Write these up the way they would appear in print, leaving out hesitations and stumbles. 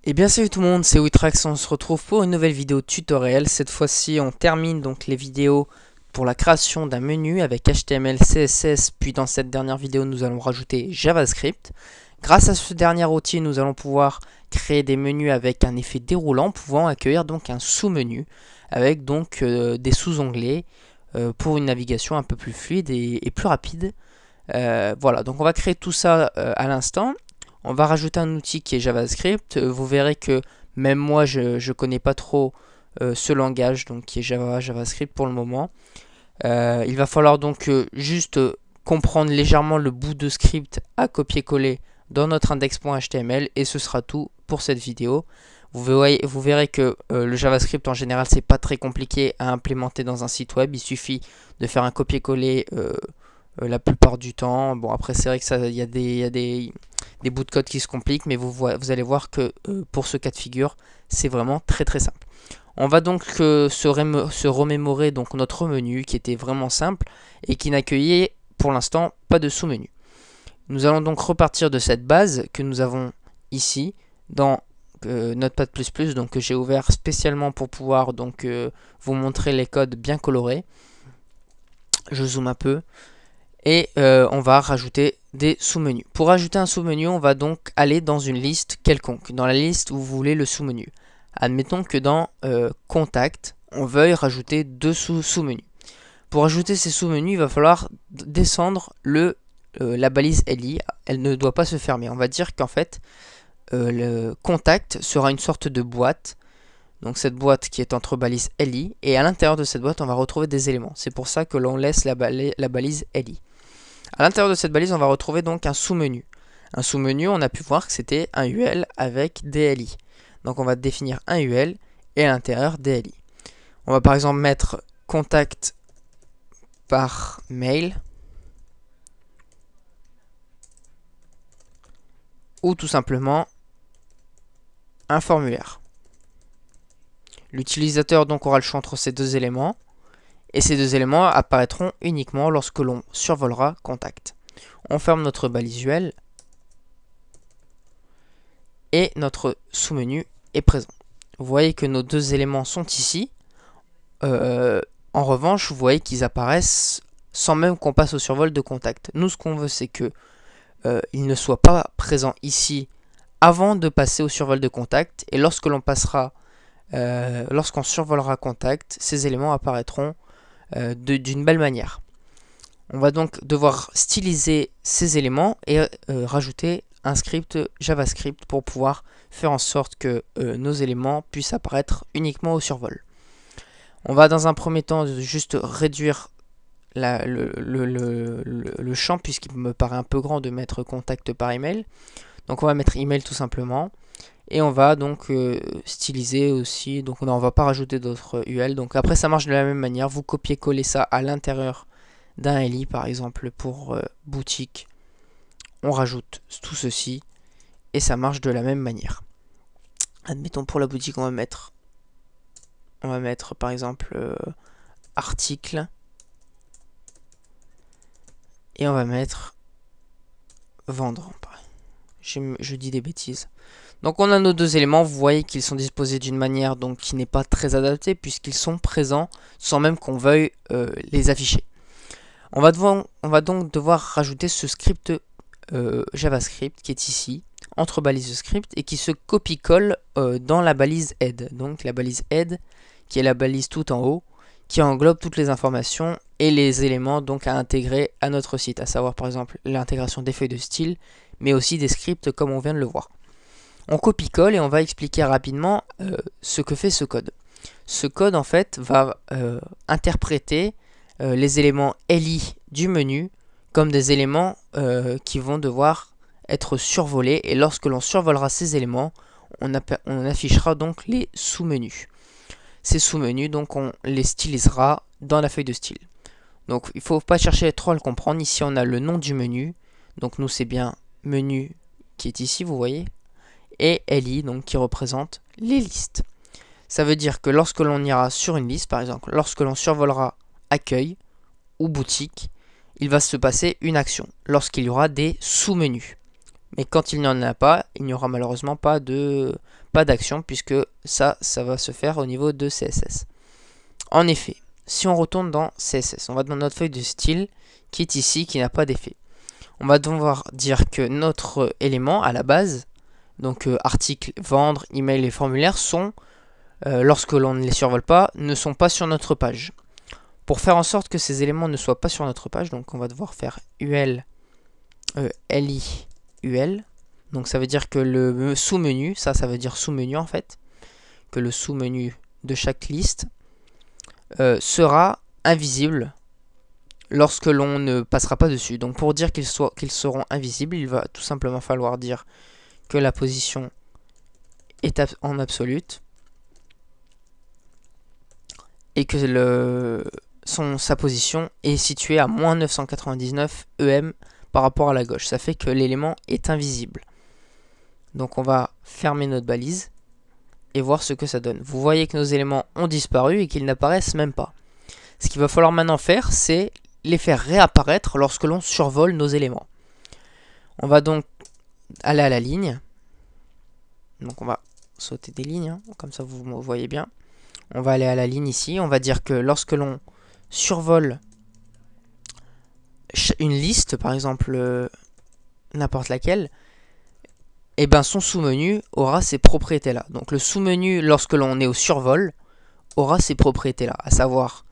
Et bien salut tout le monde, c'est Witrax, on se retrouve pour une nouvelle vidéo tutoriel. Cette fois-ci on termine donc les vidéos pour la création d'un menu avec HTML, CSS, puis dans cette dernière vidéo nous allons rajouter JavaScript. Grâce à ce dernier outil nous allons pouvoir créer des menus avec un effet déroulant pouvant accueillir donc un sous-menu avec donc des sous-onglets pour une navigation un peu plus fluide et plus rapide. Voilà, donc on va créer tout ça à l'instant. On va rajouter un outil qui est JavaScript. Vous verrez que même moi, je ne connais pas trop ce langage, donc qui est JavaScript pour le moment. Il va falloir donc juste comprendre légèrement le bout de script à copier-coller dans notre index.html et ce sera tout pour cette vidéo. Vous verrez que le JavaScript en général c'est pas très compliqué à implémenter dans un site web. Il suffit de faire un copier-coller la plupart du temps. Bon après c'est vrai que il y a des bouts de code qui se compliquent, mais vous allez voir que pour ce cas de figure, c'est vraiment très simple. On va donc se remémorer donc notre menu qui était vraiment simple et qui n'accueillait pour l'instant pas de sous-menu. Nous allons donc repartir de cette base que nous avons ici dans Notepad++, donc que j'ai ouvert spécialement pour pouvoir donc vous montrer les codes bien colorés. Je zoome un peu. Et on va rajouter des sous-menus. Pour ajouter un sous-menu, on va donc aller dans une liste quelconque, dans la liste où vous voulez le sous-menu. Admettons que dans Contact, on veuille rajouter deux sous-menus. Pour ajouter ces sous-menus, il va falloir descendre la balise LI. Elle ne doit pas se fermer. On va dire qu'en fait, le Contact sera une sorte de boîte. Donc cette boîte qui est entre balise LI. Et à l'intérieur de cette boîte, on va retrouver des éléments. C'est pour ça que l'on laisse la balise LI. À l'intérieur de cette balise, on va retrouver donc un sous-menu. Un sous-menu, on a pu voir que c'était un UL avec DLI. Donc on va définir un UL et à l'intérieur DLI. On va par exemple mettre contact par mail ou tout simplement un formulaire. L'utilisateur donc aura le choix entre ces deux éléments. Et ces deux éléments apparaîtront uniquement lorsque l'on survolera contact. On ferme notre balise UL et notre sous-menu est présent. Vous voyez que nos deux éléments sont ici. En revanche, vous voyez qu'ils apparaissent sans même qu'on passe au survol de contact. Nous, ce qu'on veut, c'est que ils ne soient pas présents ici avant de passer au survol de contact. Et lorsque l'on passera, lorsqu'on survolera contact, ces éléments apparaîtront d'une belle manière. On va donc devoir styliser ces éléments et rajouter un script JavaScript pour pouvoir faire en sorte que nos éléments puissent apparaître uniquement au survol. On va dans un premier temps juste réduire le champ puisqu'il me paraît un peu grand de mettre contact par email. Donc on va mettre email tout simplement. Et on va donc styliser aussi, donc on ne va pas rajouter d'autres UL. Donc après ça marche de la même manière, vous copiez-collez ça à l'intérieur d'un LI par exemple pour boutique. On rajoute tout ceci et ça marche de la même manière. Admettons pour la boutique on va mettre par exemple article et on va mettre vendre. Je dis des bêtises. Donc on a nos deux éléments, vous voyez qu'ils sont disposés d'une manière donc qui n'est pas très adaptée puisqu'ils sont présents sans même qu'on veuille les afficher. On va donc devoir rajouter ce script JavaScript qui est ici, entre balises de script et qui se copie-colle dans la balise head. Donc la balise head qui est la balise tout en haut qui englobe toutes les informations et les éléments donc à intégrer à notre site, à savoir par exemple l'intégration des feuilles de style mais aussi des scripts comme on vient de le voir. On copie-colle et on va expliquer rapidement ce que fait ce code. Ce code en fait va interpréter les éléments LI du menu comme des éléments qui vont devoir être survolés et lorsque l'on survolera ces éléments, on affichera donc les sous-menus. Ces sous-menus donc on les stylisera dans la feuille de style. Donc il ne faut pas chercher trop à le comprendre. Ici on a le nom du menu. Donc nous c'est bien menu qui est ici, vous voyez. Et LI donc qui représente les listes. Ça veut dire que lorsque l'on ira sur une liste, par exemple, lorsque l'on survolera accueil ou boutique, il va se passer une action lorsqu'il y aura des sous-menus. Mais quand il n'y en a pas, il n'y aura malheureusement pas pas d'action puisque ça va se faire au niveau de CSS. En effet, si on retourne dans CSS, on va dans notre feuille de style qui est ici, qui n'a pas d'effet. On va devoir dire que notre élément à la base, donc article, vendre, email et formulaire sont, lorsque l'on ne les survole pas, ne sont pas sur notre page. Pour faire en sorte que ces éléments ne soient pas sur notre page, donc on va devoir faire ul, li, ul. Donc ça veut dire que le sous-menu, ça veut dire sous-menu en fait, que le sous-menu de chaque liste sera invisible lorsque l'on ne passera pas dessus. Donc pour dire qu'ils seront invisibles, il va tout simplement falloir dire que la position est en absolute et que sa position est située à moins 999 EM par rapport à la gauche. Ça fait que l'élément est invisible. Donc on va fermer notre balise et voir ce que ça donne. Vous voyez que nos éléments ont disparu et qu'ils n'apparaissent même pas. Ce qu'il va falloir maintenant faire, c'est les faire réapparaître lorsque l'on survole nos éléments. On va donc aller à la ligne. Donc on va sauter des lignes, hein, comme ça vous voyez bien. On va aller à la ligne ici. On va dire que lorsque l'on survole une liste, par exemple n'importe laquelle, et ben son sous-menu aura ces propriétés-là. Donc le sous-menu, lorsque l'on est au survol, aura ces propriétés-là, à savoir,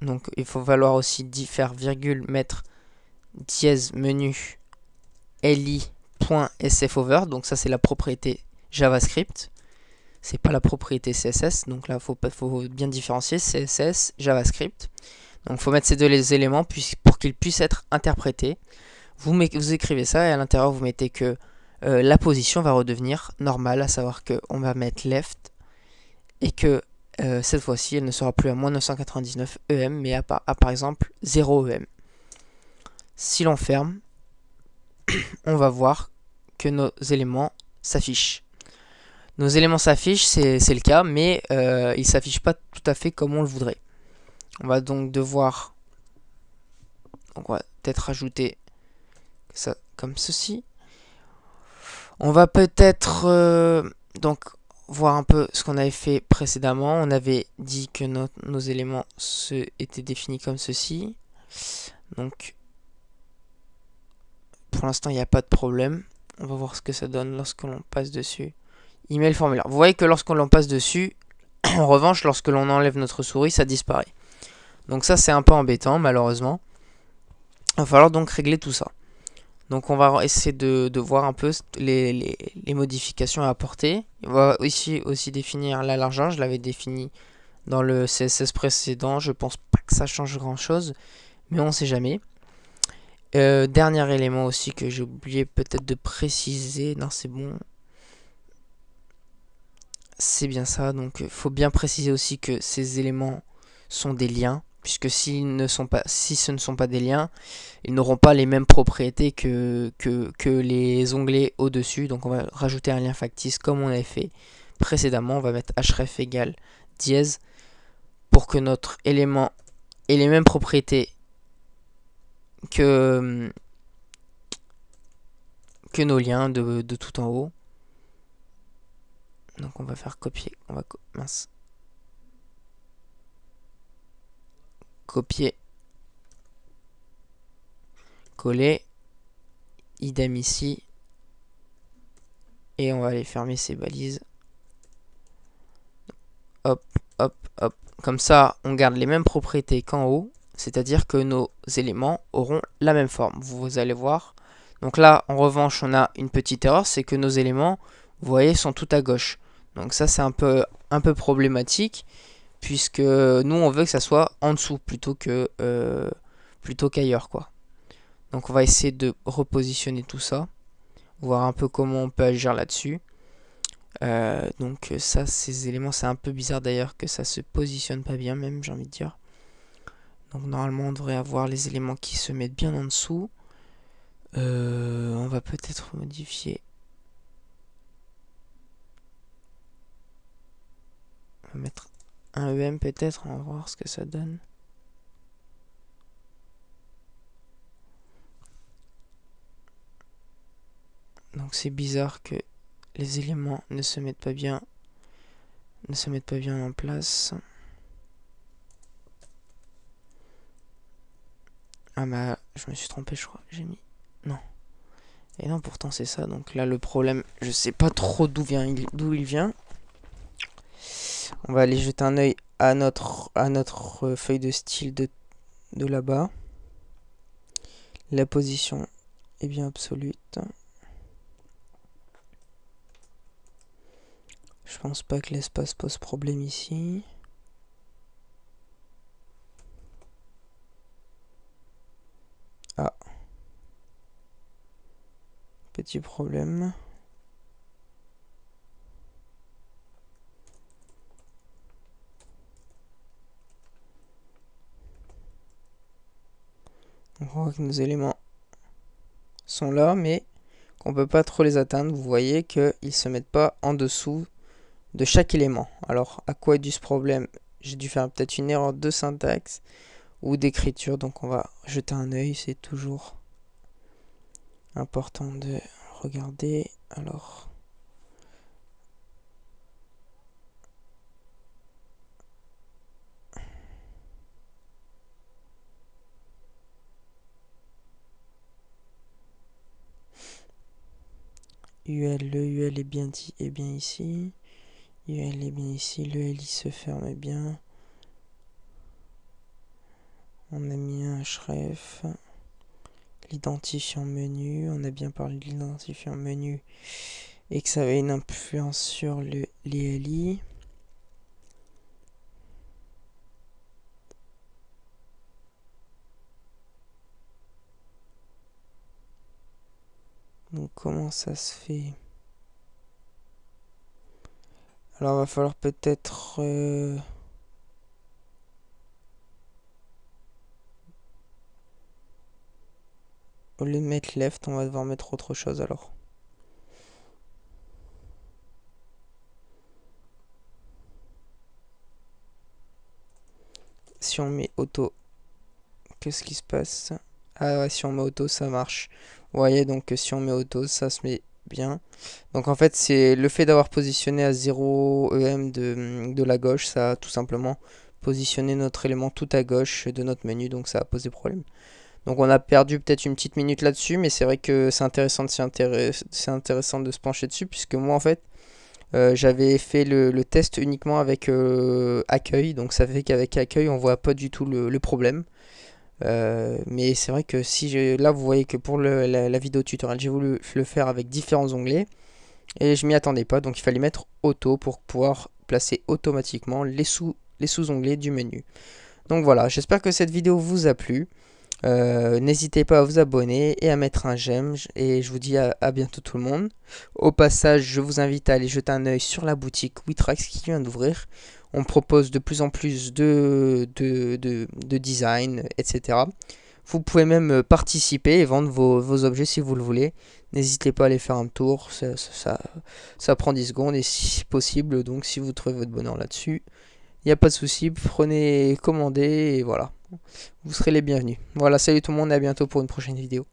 donc il faut falloir aussi faire virgule, mettre dièse menu li.sfover, donc ça c'est la propriété JavaScript, c'est pas la propriété CSS, donc là faut bien différencier CSS, JavaScript. Donc il faut mettre ces deux éléments pour qu'ils puissent être interprétés. Vous écrivez ça et à l'intérieur vous mettez que la position va redevenir normale, à savoir qu'on va mettre left et que cette fois-ci elle ne sera plus à moins 999 EM mais à par exemple 0 EM. Si l'on ferme, on va voir que nos éléments s'affichent. Nos éléments s'affichent, c'est le cas, mais ils ne s'affichent pas tout à fait comme on le voudrait. On va donc devoir, on va peut-être rajouter ça comme ceci. On va peut-être donc voir un peu ce qu'on avait fait précédemment. On avait dit que nos éléments étaient définis comme ceci. Donc pour l'instant il n'y a pas de problème. On va voir ce que ça donne lorsque l'on passe dessus. Email formulaire. Vous voyez que lorsqu'on l'on passe dessus, en revanche, lorsque l'on enlève notre souris, ça disparaît. Donc ça, c'est un peu embêtant, malheureusement. Il va falloir donc régler tout ça. Donc on va essayer de voir un peu les modifications à apporter. On va ici aussi définir la largeur. Je l'avais défini dans le CSS précédent. Je pense pas que ça change grand-chose, mais on sait jamais. Dernier élément aussi que j'ai oublié peut-être de préciser. Non, c'est bon. C'est bien ça, donc il faut bien préciser aussi que ces éléments sont des liens, puisque si ce ne sont pas des liens, ils n'auront pas les mêmes propriétés que les onglets au-dessus. Donc on va rajouter un lien factice comme on avait fait précédemment. On va mettre href égale dièse pour que notre élément ait les mêmes propriétés que nos liens de tout en haut. Donc on va faire copier, copier, coller, idem ici, et on va aller fermer ces balises. Hop, hop, hop. Comme ça, on garde les mêmes propriétés qu'en haut, c'est-à-dire que nos éléments auront la même forme. Vous allez voir. Donc là, en revanche, on a une petite erreur, c'est que nos éléments, vous voyez, sont tout à gauche. Donc ça, c'est un peu problématique, puisque nous, on veut que ça soit en dessous plutôt qu'ailleurs, quoi. Donc on va essayer de repositionner tout ça, voir un peu comment on peut agir là-dessus. Donc ça, ces éléments, c'est un peu bizarre d'ailleurs que ça se positionne pas bien même, j'ai envie de dire. Donc normalement, on devrait avoir les éléments qui se mettent bien en dessous. On va peut-être modifier. On va mettre un EM peut-être, on va voir ce que ça donne. Donc c'est bizarre que les éléments ne se mettent pas bien en place. Ah bah je me suis trompé, je crois. J'ai mis non. Et non, pourtant c'est ça. Donc là le problème, je sais pas trop d'où il vient. On va aller jeter un œil à notre feuille de style de là-bas. La position est bien absolute. Je pense pas que l'espace pose problème ici. Ah. Petit problème. On voit que nos éléments sont là, mais qu'on peut pas trop les atteindre. Vous voyez qu'ils se mettent pas en dessous de chaque élément. Alors, à quoi est dû ce problème? J'ai dû faire peut-être une erreur de syntaxe ou d'écriture, donc on va jeter un œil. C'est toujours important de regarder. Alors, UL, le UL est bien ici. UL est bien ici, le LI se ferme bien. On a mis un href. L'identifiant menu, on a bien parlé de l'identifiant menu et que ça avait une influence sur les LI. Donc comment ça se fait? Alors il va falloir peut-être au lieu de mettre left, on va devoir mettre autre chose alors. Si on met auto, qu'est-ce qui se passe? Ah ouais, si on met auto, ça marche. Vous voyez, donc si on met auto, ça se met bien. Donc en fait, c'est le fait d'avoir positionné à 0 EM de la gauche, ça a tout simplement positionné notre élément tout à gauche de notre menu, donc ça a posé problème. Donc on a perdu peut-être une petite minute là-dessus, mais c'est vrai que c'est intéressant de se pencher dessus, puisque moi en fait, j'avais fait le test uniquement avec accueil, donc ça fait qu'avec accueil on voit pas du tout le problème. Mais c'est vrai que si là vous voyez que pour la vidéo tutoriel j'ai voulu le faire avec différents onglets et je m'y attendais pas, donc il fallait mettre auto pour pouvoir placer automatiquement les sous-onglets du menu. Donc voilà, j'espère que cette vidéo vous a plu. N'hésitez pas à vous abonner et à mettre un j'aime, et je vous dis à bientôt tout le monde. Au passage, je vous invite à aller jeter un œil sur la boutique Witrax qui vient d'ouvrir. On propose de plus en plus de design, etc. Vous pouvez même participer et vendre vos objets si vous le voulez. N'hésitez pas à aller faire un tour, ça prend 10 secondes et si possible, donc si vous trouvez votre bonheur là-dessus, il n'y a pas de souci, prenez, commandez et voilà. Vous serez les bienvenus. Voilà, salut tout le monde et à bientôt pour une prochaine vidéo.